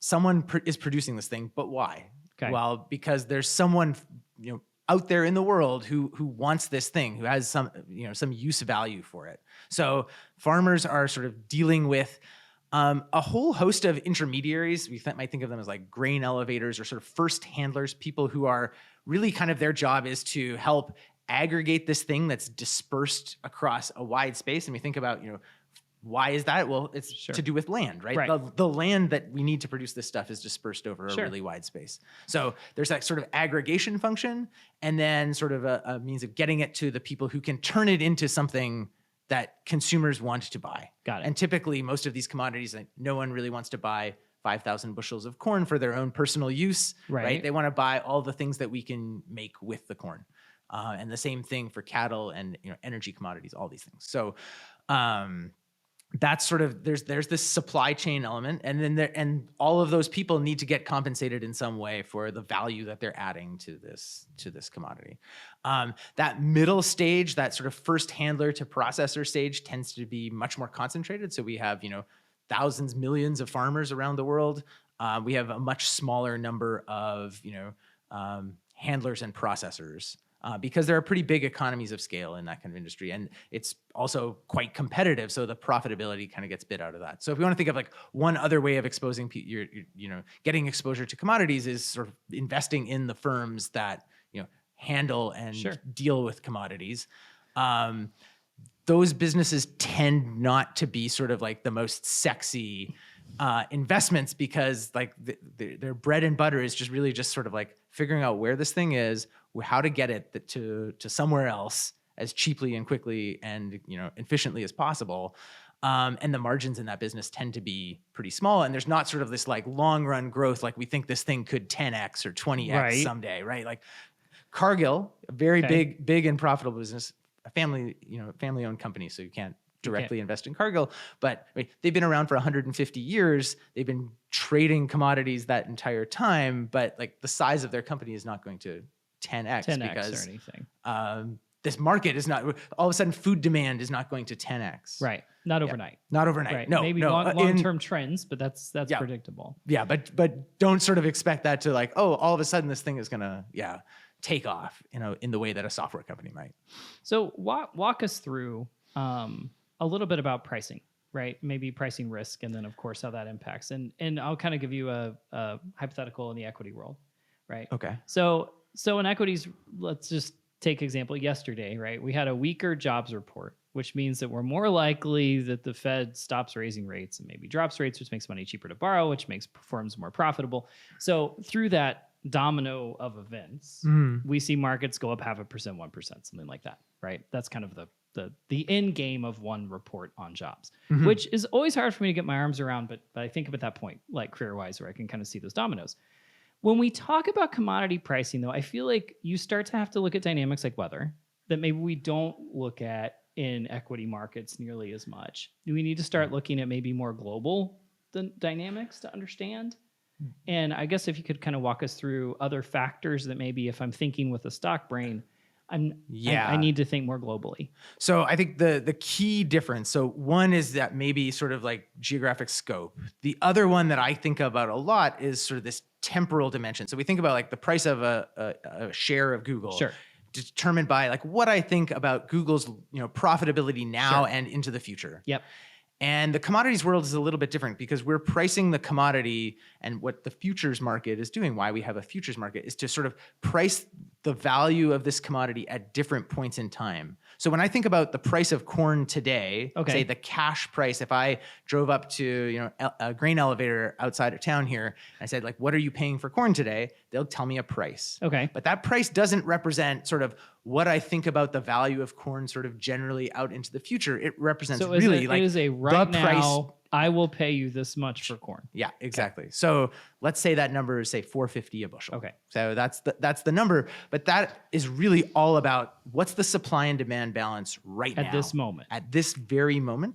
someone is producing this thing, but why? Okay. Well, because there's someone, out there in the world who wants this thing, who has some use value for it. So farmers are sort of dealing with a whole host of intermediaries. We might think of them as like grain elevators or sort of first handlers, people who are really kind of their job is to help aggregate this thing that's dispersed across a wide space. And we think about, why is that? Well, it's to do with land, right? The land that we need to produce this stuff is dispersed over a really wide space. So there's that sort of aggregation function, and then sort of a means of getting it to the people who can turn it into something that consumers want to buy. Got it. And typically most of these commodities, no one really wants to buy 5,000 bushels of corn for their own personal use, right? They want to buy all the things that we can make with the corn. And the same thing for cattle and energy commodities, all these things. So that's sort of, there's this supply chain element, and then all of those people need to get compensated in some way for the value that they're adding to this commodity. That middle stage, that sort of first handler to processor stage, tends to be much more concentrated. So we have thousands, millions of farmers around the world. We have a much smaller number of handlers and processors. Because there are pretty big economies of scale in that kind of industry, and it's also quite competitive, so the profitability kind of gets bit out of that. So if we want to think of like one other way of exposing getting exposure to commodities is sort of investing in the firms that handle and deal with commodities. Those businesses tend not to be sort of like the most sexy investments, because like their bread and butter is just sort of like figuring out where this thing is, how to get it to somewhere else as cheaply and quickly and efficiently as possible. And the margins in that business tend to be pretty small. And there's not sort of this like long run growth, like we think this thing could 10x or 20x someday, right? Like Cargill, a very big and profitable business, a family owned company, so you can't directly invest in Cargill, but they've been around for 150 years. They've been trading commodities that entire time, but like the size of their company is not going to 10x because or anything. This market is not, all of a sudden food demand is not going to 10x. Right. Not overnight. Not overnight. Right. No, maybe long-term trends, but that's predictable. Yeah. But don't sort of expect that to like, oh, all of a sudden this thing is going to, take off, in the way that a software company might. So walk us through, a little bit about pricing, right? Maybe pricing risk, and then of course how that impacts. And I'll kind of give you a hypothetical in the equity world, right? Okay. So in equities, let's just take example yesterday, right? We had a weaker jobs report, which means that we're more likely that the Fed stops raising rates and maybe drops rates, which makes money cheaper to borrow, which makes firms more profitable. So through that domino of events, we see markets go up 0.5%, 1%, something like that, right? That's kind of the end game of one report on jobs, which is always hard for me to get my arms around, but I think of at that point, like career-wise, where I can kind of see those dominoes. When we talk about commodity pricing, though, I feel like you start to have to look at dynamics like weather that maybe we don't look at in equity markets nearly as much. Do we need to start looking at maybe more global dynamics to understand? And I guess if you could kind of walk us through other factors that maybe if I'm thinking with a stock brain, I need to think more globally. So I think the key difference, so one is that maybe sort of like geographic scope. The other one that I think about a lot is sort of this temporal dimension. So we think about like the price of a share of Google. Determined by like what I think about Google's profitability now and into the future. Yep. And the commodities world is a little bit different because we're pricing the commodity, and what the futures market is doing, why we have a futures market, is to sort of price the value of this commodity at different points in time. So when I think about the price of corn today, say the cash price, if I drove up to a grain elevator outside of town here, and I said like, what are you paying for corn today? They'll tell me a price. Okay. But that price doesn't represent sort of what I think about the value of corn sort of generally out into the future. It represents really like the price. I will pay you this much for corn. Yeah, exactly. Okay. So let's say that number is say $4.50 a bushel. Okay. So that's the number, but that is really all about what's the supply and demand balance right now. At this moment. At this very moment.